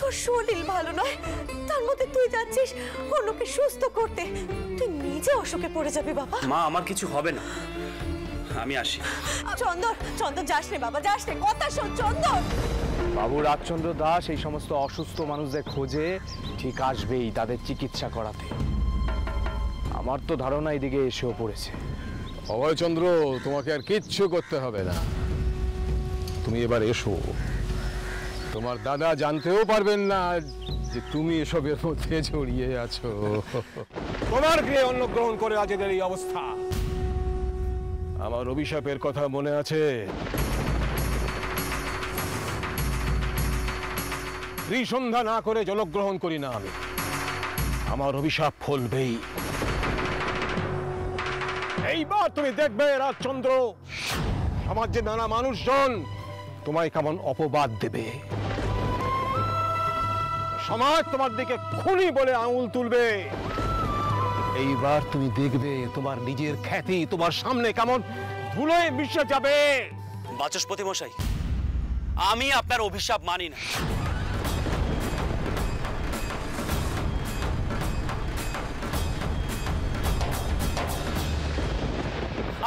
তোর শরীর ভালো নয়, তার মধ্যে তুই যাচ্ছিস অন্যকে সুস্থ করতে, তুই নিজে অসুখে পড়ে যাবি বাবা। মা আমার কিছু হবে না, আমি আসি। চন্দন, চন্দন যাস রে বাবা, যাস রে, কথা শোন চন্দন। বাবু রাজচন্দ্র দাস এই সমস্ত অসুস্থ মানুষদের খোঁজে ঠিক আসবেই তাদের চিকিৎসা করাতে। আমার তো ধারণা এদিকে এসেও পড়েছে। অভয়চন্দ্র, তোমাকে আর কিচ্ছু করতে হবে না, তুমি এবার এসো। তোমার দাদা জানতেও পারবেন না যে তুমি এসবের মধ্যে জড়িয়ে আছো। তোমার গৃহে অন্ন গ্রহণ করে আজ এদের এই অবস্থা। আমার অভিশাপের কথা মনে আছে? ত্রিসন্ধ্যা না করে জলগ্রহণ করি না আমি, আমার অভিশাপ ফলবেই। এইবার তুমি দেখবে রাজচন্দ্র, সমাজে নানা মানুষজন তোমায় কেমন অপবাদ দেবে। সমাজ তোমার দিকে খুনি বলে আঙুল তুলবে। এইবার তুমি দেখবে তোমার নিজের খ্যাতি তোমার সামনে কেমন ধুলোয় মিশে যাবে। বাচস্পতি মশাই, আমি আপনার অভিশাপ মানি না।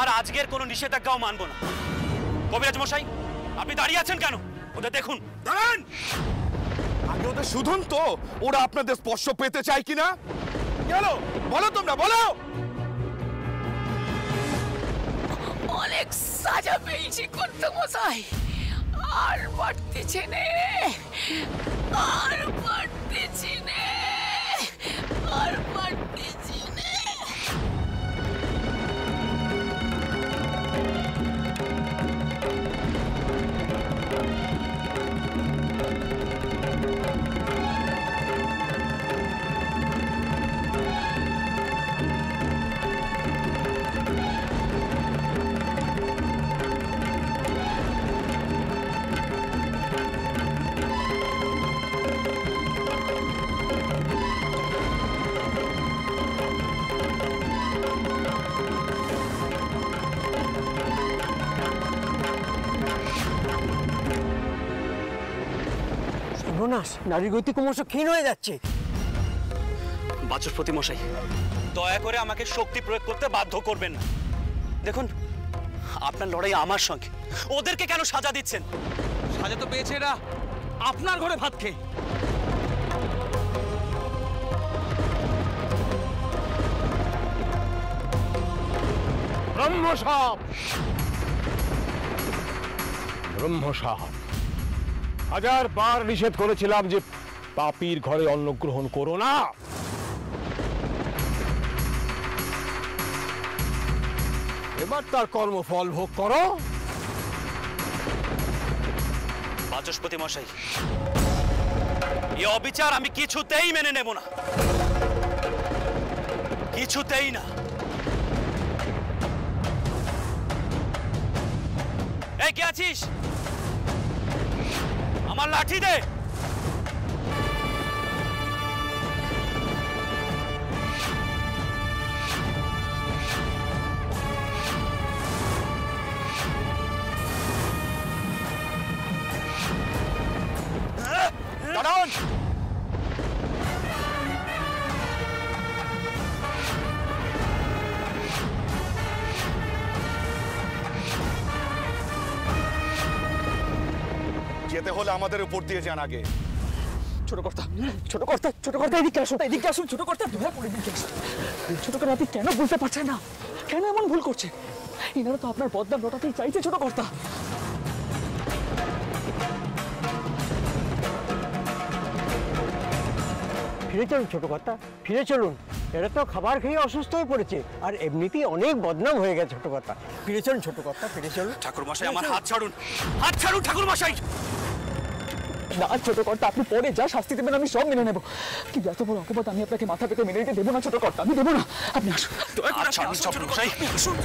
আর আজকের কোনো নিষেধাজ্ঞাও মানব না। কবিরাজ মশাই, আপনি দাঁড়িয়ে আছেন কেন? ওদের দেখুন। দাঁড়ান, আগে ওদের শুধুন তো ওরা আপনাদের স্পর্শ পেতে চায় কিনা। গেল বলো, তোমরা বলো। অনেক সাজা পেয়েছি কর্তা মশাই, আর পারতেছি নে, আর পারতেছি নে, আর পারতেছি নে। নারীর গতি ক্রমশ ক্ষীণ হয়ে যাচ্ছে। বাচস্পতি মশাই, দয়া করে আমাকে শক্তি প্রয়োগ করতে বাধ্য করবেন না। দেখুন, আপনার লড়াই আমার সঙ্গে, ওদেরকে কেন সাজা দিচ্ছেন? সাজা তো পেয়েছে এরা আপনার ঘরে ভাত খেয়ে। ব্রহ্মসাপ, ব্রহ্মসাপ, 1000 বার নিষেধ করেছিলাম যে পাপীর ঘরে অন্ন গ্রহণ করো না। এবার তার কর্মফল ভোগ করো। বাচস্পতি মশাই, এই অবিচার আমি কিছুতেই মেনে নেব না, কিছুতেই না। এই কে আছিস? আমার লাঠি দে। দাঁড়ান, যেতে হলে আমাদের উপর দিয়ে যান আগে। ছোট কর্তা, ছোট কর্তা, ছোট কর্তা, এদিকে আসুন, এদিকে আসুন। ছোট কর্তা ধরে পড়ে দিকে আসুন। ছোট কর্তা, আপনি কেন বুঝতে পারছেন না? কেন এমন ভুল করছে? এনারা তো আপনার বদনাম রটাতেই চাইছে ছোট কর্তা। ফিরে চলুন ছোট কর্তা, ফিরে চলুন। এরা তো খাবার খেয়ে অসুস্থ হয়ে পড়েছে, আর এমনিতেই অনেক বদনাম হয়ে গেছে ছোট কর্তা। ফিরে চলুন ছোট কর্তা, ফিরে চলুন। ঠাকুর মশাই, আমার হাত ছাড়ুন, হাত ছাড়ুন ঠাকুর মশাই। না ছোট কর্তা, আপনি পরে যা শাস্তি দেবেন আমি সব মেনে নেব, কিন্তু এত বড় অপবাদ আমি আপনাকে মাথা পেতে মেনে নিতে দেবো না ছোট কর্তা, আমি দেবো না। আপনি আসুন, ছাড়ুন ঠাকুর মশাই, আসুন।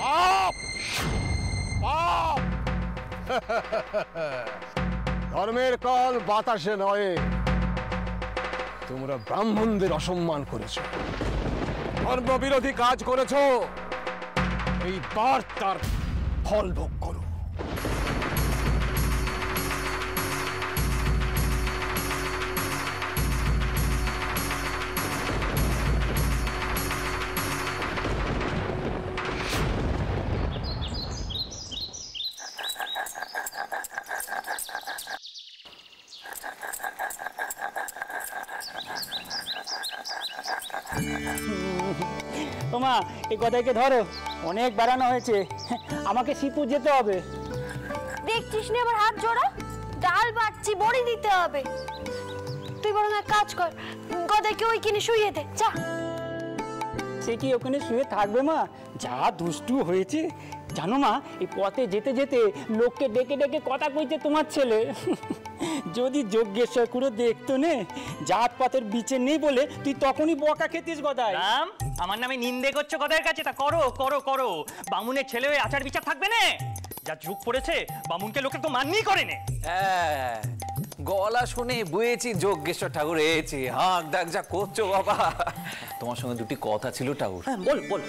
পাপ, পাপ। ধর্মের কল বাতাসে নয়। তোমরা ব্রাহ্মণদের অসম্মান করেছো, ধর্মবিরোধী কাজ করেছো, এইবার তার ফল ভোগ করো। তোমা এই গদাইকে ধরো, অনেক বেড়ানো হয়েছে, আমাকে শিবপুর যেতে হবে। দেখছিস না আবার হাত জোড়া, ডাল বাটছি, বড়ি দিতে হবে। তুই বরং এক কাজ কর, গদাইকে ওইখানে শুইয়ে দে, যা। সে কি ওখানে শুয়ে থাকবে মা? যা দুষ্টু হয়েছে জানো মা, এই পথে যেতে যেতে লোককে ডেকে ডেকে কথা কইছে তোমার ছেলে। যদি যজ্ঞেশ্বর খুড়ো দেখতো নে, জাত পাতের বিচে নেই বলে তুই তখনই বকা খেতিস গদাই। রাম, আমার নামে নিন্দে করছো গদাইয়ের কাছে? তা করো করো করো, বামুনের ছেলে হয়ে আচার বিচার থাকবে না? যা যুগ পড়েছে, বামুনকে লোকে তো মাননি করে নে। হ্যাঁ, গলা শুনে বুঝেছি যজ্ঞেশ্বর ঠাকুর এসেছে। হাঁক ডাক যা করছো বাবা। তোমার সঙ্গে দুটি কথা ছিল ঠাকুর। হ্যাঁ, বল বল।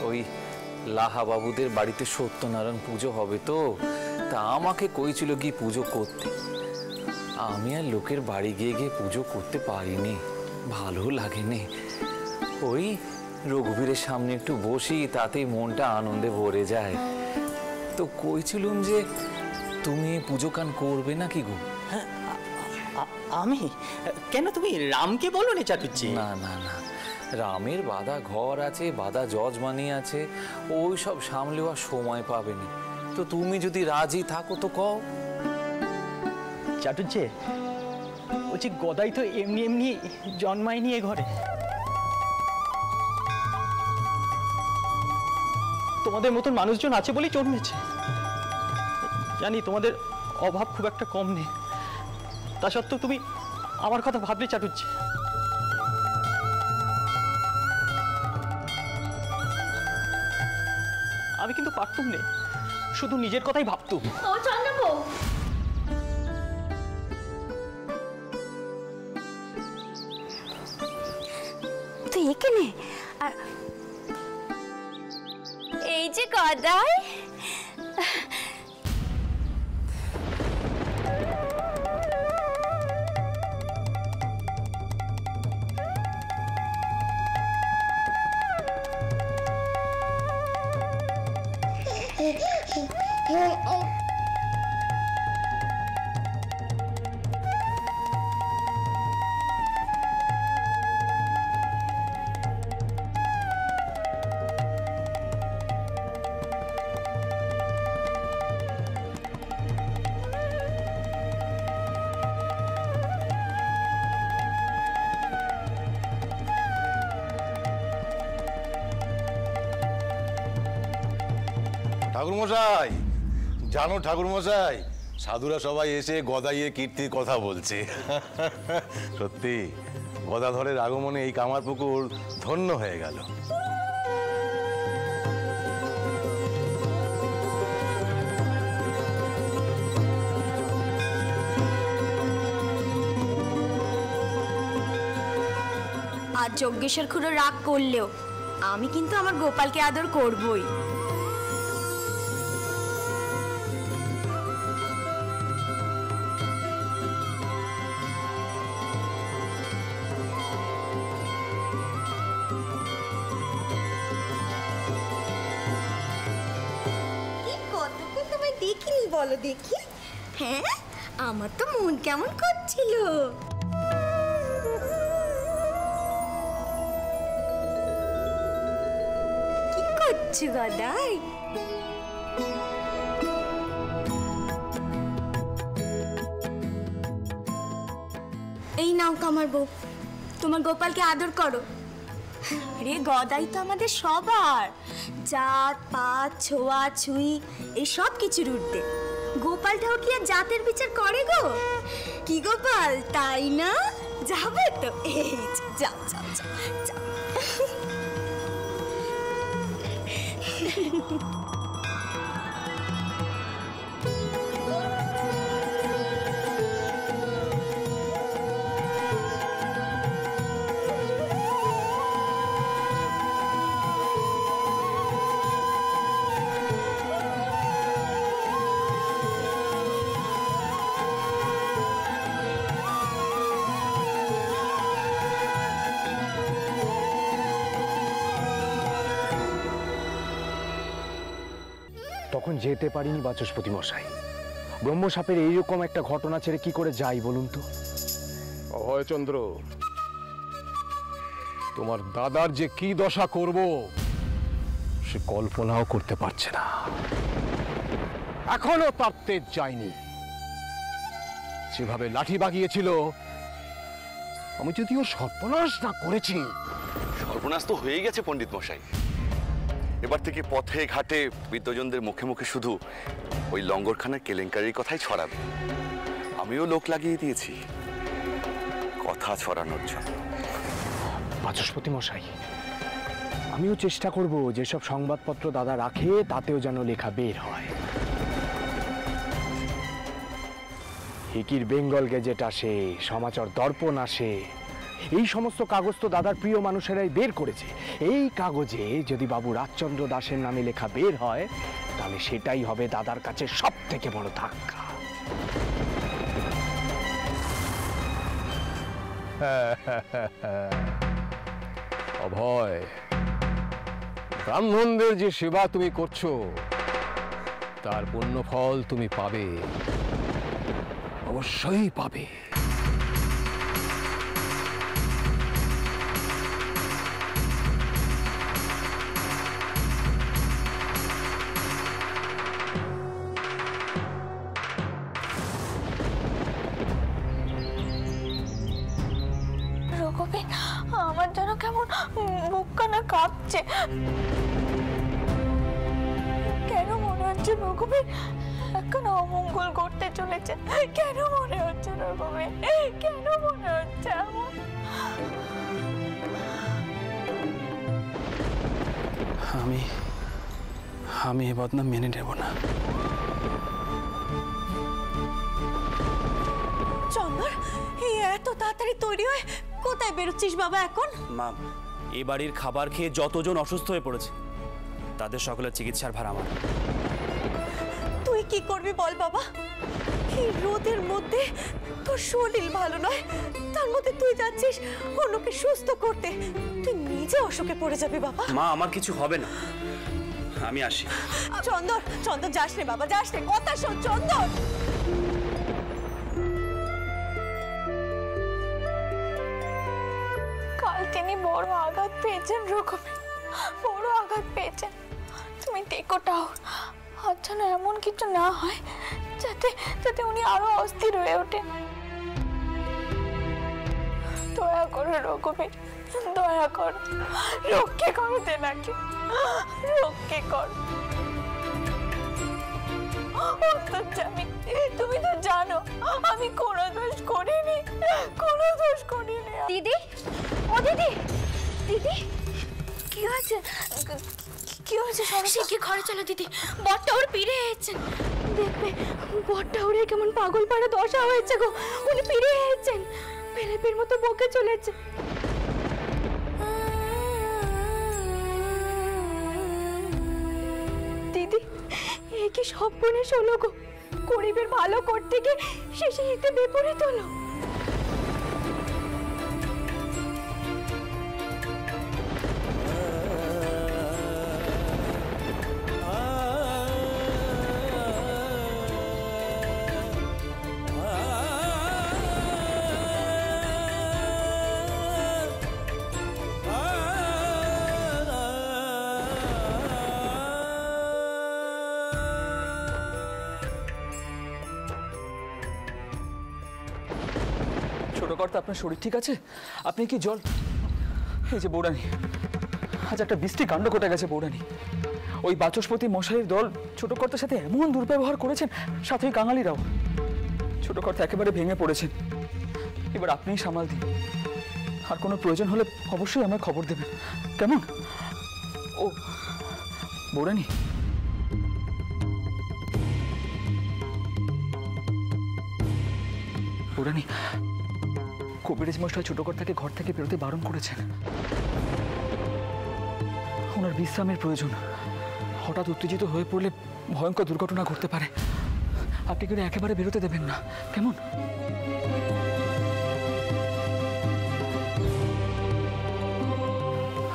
ওই লাহা বাবুদের বাড়িতে সত্যনারায়ণ পুজো হবে তো, তা আমাকে কইছিল কি পুজো করতে। আমি আর লোকের বাড়ি গিয়ে গিয়ে পুজো করতে পারিনি, ভালো লাগেনি। ওই রঘুবীরের সামনে একটু বসি, তাতেই মনটা আনন্দে ভরে যায়। তো কইছিলুম যে তুমি পুজো কান করবে নাকি গো? আমি কেন, তুমি রামকে বলো নি চাটুজ্জি? না না না, রামের বাধা ঘর আছে, বাধা যজমানি আছে, ওই সব সামলেওয়ার সময় পাবেনি। তো তুমি যদি রাজি থাকো তো কও। চাটুজ্জে বলছি, গদাই তো এমনি এমনি জন্মায়নি এ ঘরে। তোমাদের মতন মানুষজন আছে বলেই জন্মেছে। জানি তোমাদের অভাব খুব একটা কম নেই, তা সত্ত্বেও তুমি আমার কথা ভাবলে চাটুজ্জে। আমি কিন্তু পারতুম না, শুধু নিজের কথাই ভাবতুম। ও চন্দ্রবউ, তুই এখানে? আর এই যে গদাই, ঠাকুরমশাই, জানো ঠাকুরমশাই, সাধুরা সবাই এসে গদাইয়ের কীর্তির কথা বলছে। সত্যি গদাধরের আগমনে এই কামারপুকুর ধন্য হয়ে গেল। আর যজ্ঞেশ্বর খুড়ো রাগ করলেও আমি কিন্তু আমার গোপালকে আদর করবই। কতক্ষণ তোমায় দেখিনি বলো দেখি? হ্যাঁ, আমার তো মন কেমন করছিল। কি করছো গদাই? এই নাও কামার বউ, তোমার গোপালকে আদর করো। রে গদাই তো আমাদের সবার, জাত পাত ছোঁয়া ছুঁই এই সব কিছুর ঊর্ধ্বে। গোপালটাও কি আর জাতের বিচার করে গো? কি গোপাল, তাই না? যাবে তো? এই যাও যাও যাও যাও। তখন যেতে পারিনি বাচস্পতি মশাই। ব্রহ্মসাপের এইরকম একটা ঘটনা ছেড়ে কি করে যাই বলুন তো? অভয়চন্দ্র, তোমার দাদার যে কি দশা করব সে কল্পনাও করতে পারছে না। এখনো তার তেজ যায়নি। যেভাবে লাঠি বাগিয়েছিল, আমি যদিও সর্বনাশ না করেছি। সর্বনাশ তো হয়ে গেছে পণ্ডিত মশাই। এবার থেকে পথে ঘাটে বিদ্বজনদের মুখে মুখে শুধু ওই লঙ্গরখানার কেলেঙ্কারির কথাই ছড়াবে। আমিও লোক লাগিয়ে দিয়েছি কথা ছড়ানোর জন্য। বাচস্পতি মশাই, আমিও চেষ্টা করব যেসব সংবাদপত্র দাদা রাখে তাতেও যেন লেখা বের হয়। হিকির বেঙ্গল গেজেট আসে, সমাচার দর্পণ আসে, এই সমস্ত কাগজ তো দাদার প্রিয় মানুষেরাই বের করেছে। এই কাগজে যদি বাবু রাজচন্দ্র দাসের নামে লেখা বের হয়, তাহলে সেটাই হবে দাদার কাছে সব থেকে বড় ধাক্কা। অভয়, ব্রাহ্মণদের যে সেবা তুমি করছো তার পুণ্য ফল তুমি পাবে, অবশ্যই পাবে। আমার যেন কেমন বুকখানা কাঁপছে। কেন মনে হচ্ছে রঘুবীর এখন অমঙ্গল করতে চলেছে? কেন মনে হচ্ছে রঘুবীর? কেন মনে হচ্ছে এমন? আমি এ বদনাম মেনে নেব না। চন্দর, এত তাড়াতাড়ি তৈরি হয়ে কোথায় বেরোচ্ছিস বাবা এখন? মা, এ বাড়ির খাবার খেয়ে যতজন অসুস্থ হয়ে পড়েছে তাদের সকলের চিকিৎসার ভার আমার। তুই কি করবি বল বাবা? এই রোদের মধ্যে তোর শরীর ভালো নয়, তার মধ্যে তুই যাচ্ছিস অন্যকে সুস্থ করতে। তুই নিজে অসুখে পড়ে যাবি বাবা। মা, আমার কিছু হবে না, আমি আসি। চন্দর, চন্দর যাস রে বাবা, যাস রে, কথা শোন চন্দর। কাল তিনি বড় আঘাত পেয়েছেন রঘুবীর, বড় আঘাত পেয়েছেন। তুমি টেকোটাও আর যেন এমন কিছু না হয় যাতে উনি আরো অস্থির হয়ে ওঠেন। দয়া করো রঘুবীর, দয়া করো, রক্ষে করো তেনাকে, রক্ষে করো। তুমি তো জানো আমি কোনো দোষ করিনি, কোনো দোষ করিনি। দিদি, ও দিদি, দিদি কি হয়েছে? কি হয়েছে? সে ঘরে চলো দিদি, বরটা ওর ফিরে এসেছেন। দেখবে বরটা ওরে কেমন পাগল পাড়া দশা হয়েছে গো, উনি ফিরে এসেছেন, পেলেপের মতো বকে চলেছে। দিদি, এ কি সব বনে শোনো গো, গরিবের ভালো করতে গিয়ে শেষে এতে বিপরীত হলো। ছোটকর্তা, আপনার শরীর ঠিক আছে? আপনি কি জল? এই যে বৌরানী, আজ একটা বৃষ্টি কাণ্ড ঘটে গেছে বৌরানী। ওই বাচস্পতি মশাইয়ের দল ছোটকর্তার সাথে এমন দুর্ব্যবহার করেছেন, সাথে ওই কাঙালিরাও। ছোটকর্তা একেবারে ভেঙে পড়েছেন। এবার আপনিই সামাল দিন, আর কোনো প্রয়োজন হলে অবশ্যই আমায় খবর দেবেন, কেমন? ও বৌরানী, বৌরানী, কবিরাজ মশাই ছোটকর্তাকে ঘর থেকে বেরোতে বারণ করেছেন। ওনার বিশ্রামের প্রয়োজন। হঠাৎ উত্তেজিত হয়ে পড়লে ভয়ঙ্কর দুর্ঘটনা ঘটতে পারে। আপনি কিন্তু একেবারে বেরোতে দেবেন না, কেমন?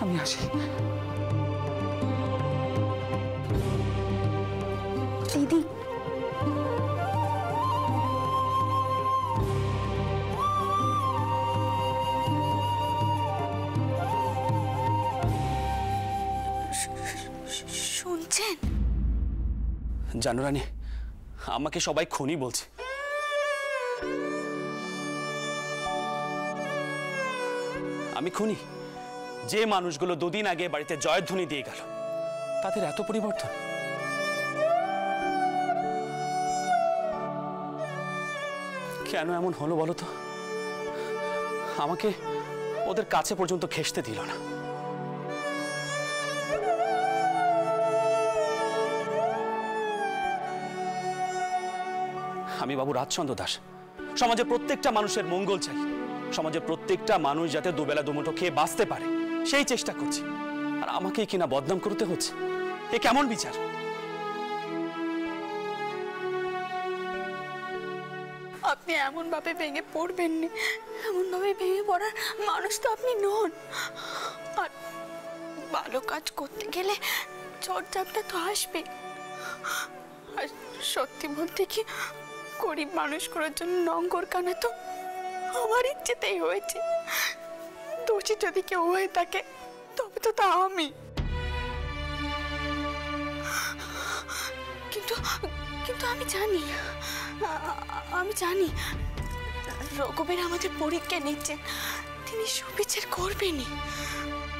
আমি আসি। দিদি, শুনছেন? জানো রানী, আমাকে সবাই খুনি বলছে। আমি খুনি? যে মানুষগুলো দুদিন আগে বাড়িতে জয়ধ্বনি দিয়ে গেল, তাদের এত পরিবর্তন? কেন এমন হলো বলো তো? আমাকে ওদের কাছে পর্যন্ত ঘেঁষতে দিল না। আমি বাবু রাজচন্দ্র দাস, সমাজের প্রত্যেকটা মানুষের মঙ্গল চাই, সমাজের প্রত্যেকটা মানুষ যাতে দুবেলা দুমুঠো খেয়ে বাঁচতে পারে সেই চেষ্টা করছি, আর আমাকেই কিনা বদনাম করতে হচ্ছে। এ কেমন বিচার? আপনি এমন ভাবে ভেঙে পড়বেন না, এমন ভাবে ভেঙে পড়ার মানুষ তো আপনি নন। আর ভালো কাজ করতে গেলে চড়চাপটা তো আসবে। আর সত্যি বলতে কি, গরিব মানুষ করার জন্য লঙ্গর কানা তো আমার ইচ্ছেতেই হয়েছে। দোষী যদি কেউ হয়ে থাকে তবে তো তা আমি। কিন্তু কিন্তু আমি জানি রঘুবীর আমাদের পরীক্ষা নিচ্ছেন, তিনি সুবিচার করবেনই।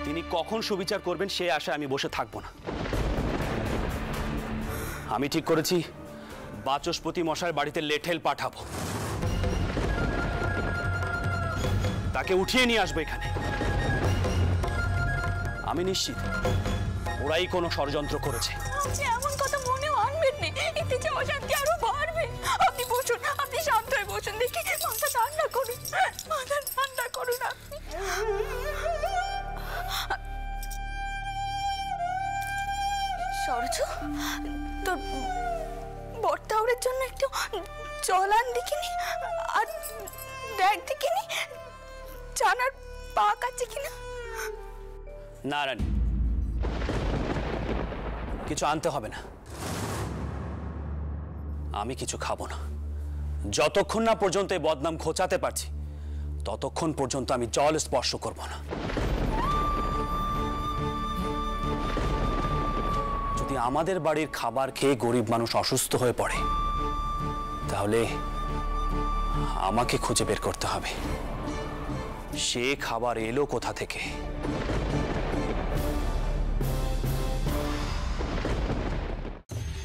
তিনি কখন সুবিচার করবেন সে আশায় আমি বসে থাকবো না। আমি ঠিক করেছি বাচস্পতি মশাইয়ের বাড়িতে লেঠেল পাঠাবো, তাকে উঠিয়ে নিয়ে আসবো এখানে। আমি নিশ্চিত ওরাই কোনো ষড়যন্ত্র করেছে। এমন কথা মনেও আনবেন না, এতে যে অশান্তি আরো বাড়বে। আপনি বসুন, আপনি শান্ত হয়ে বসুন, দেখি মাথা ঠান্ডা করুন, মাথা ঠান্ডা করুন আপনি। সরজু, তোর বর্তাওরের জন্য একটু জল আন দেখিনি, আর দেখ দেখিনি জানার পাক আছে কিনা। না রানী, কিছু আনতে হবে না, আমি কিছু খাবো না। যতক্ষণ না পর্যন্ত এই বদনাম ঘোচাতে পারছি ততক্ষণ পর্যন্ত আমি জল স্পর্শ করব না। যদি আমাদের বাড়ির খাবার খেয়ে গরিব মানুষ অসুস্থ হয়ে পড়ে তাহলে আমাকে খুঁজে বের করতে হবে সে খাবার এলো কোথা থেকে।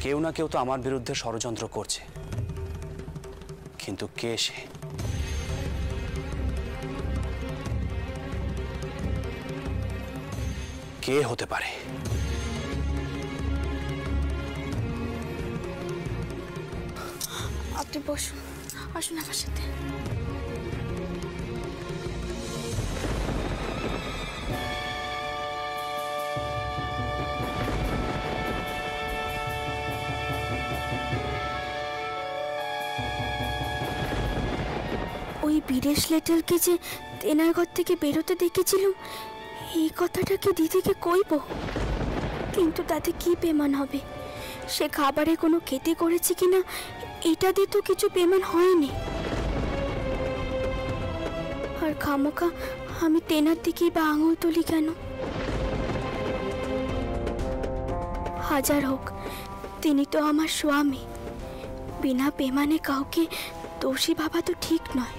কেউ না কেউ তো আমার বিরুদ্ধে ষড়যন্ত্র করছে, কিন্তু কে সে? কে হতে পারে? আপনি বসুন, আসুন আমার সাথে। ওই বিদেশ লেটারকে যে তেনার ঘর থেকে বেরোতে দেখেছিলাম, এই কথাটা কি দিদিকে কইব? কিন্তু তাতে কি পেমান হবে? সে খাবারে কোনো খেতে করেছে কিনা এটা দিয়ে তো কিছু পেমান হয়নি। আর খামোকা আমি তেনার দিকেই বা আঙুল তুলি কেন? হাজার হোক তিনি তো আমার স্বামী, বিনা পেমানে কাউকে দোষী ভাবা তো ঠিক নয়।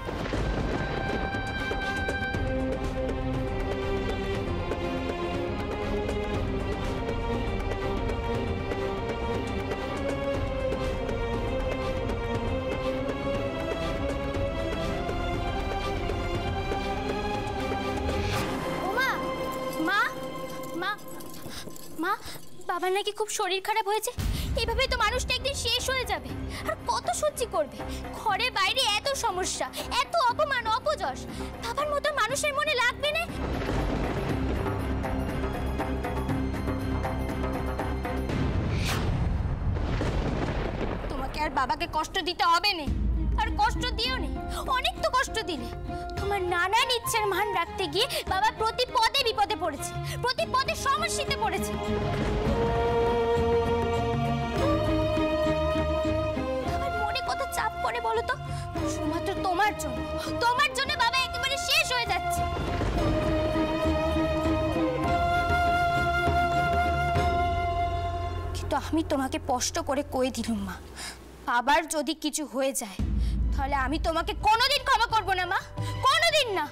মা, বাবার নাকি খুব শরীর খারাপ হয়েছে, এইভাবে তো মানুষটা একদিন শেষ হয়ে যাবে। আর কত সহ্য করবে? ঘরে বাইরে এত সমস্যা, এত অপমান অপযশ, বাবার মতো মানুষের মনে লাগবে না? তোমাকে আর বাবাকে কষ্ট দিতে হবে না, আর কষ্ট দিও না, অনেক তো কষ্ট দিলে। তোমার নানান ইচ্ছার মান রাখতে গিয়ে বাবা প্রতি পদে বিপদে পড়েছে, প্রতি পদে সমস্যাতে পড়েছে। আমার মনে কত চাপ পড়ে বলো তো, শুধুমাত্র তোমার জন্য বাবা একেবারে শেষ হয়ে যাচ্ছে। কিন্তু আমি তোমাকে স্পষ্ট করে কয়ে দিলুম মা, আবার যদি কিছু হয়ে যায় তাহলে আমি তোমাকে কোনোদিন ক্ষমা করব না মা, কোনোদিন না।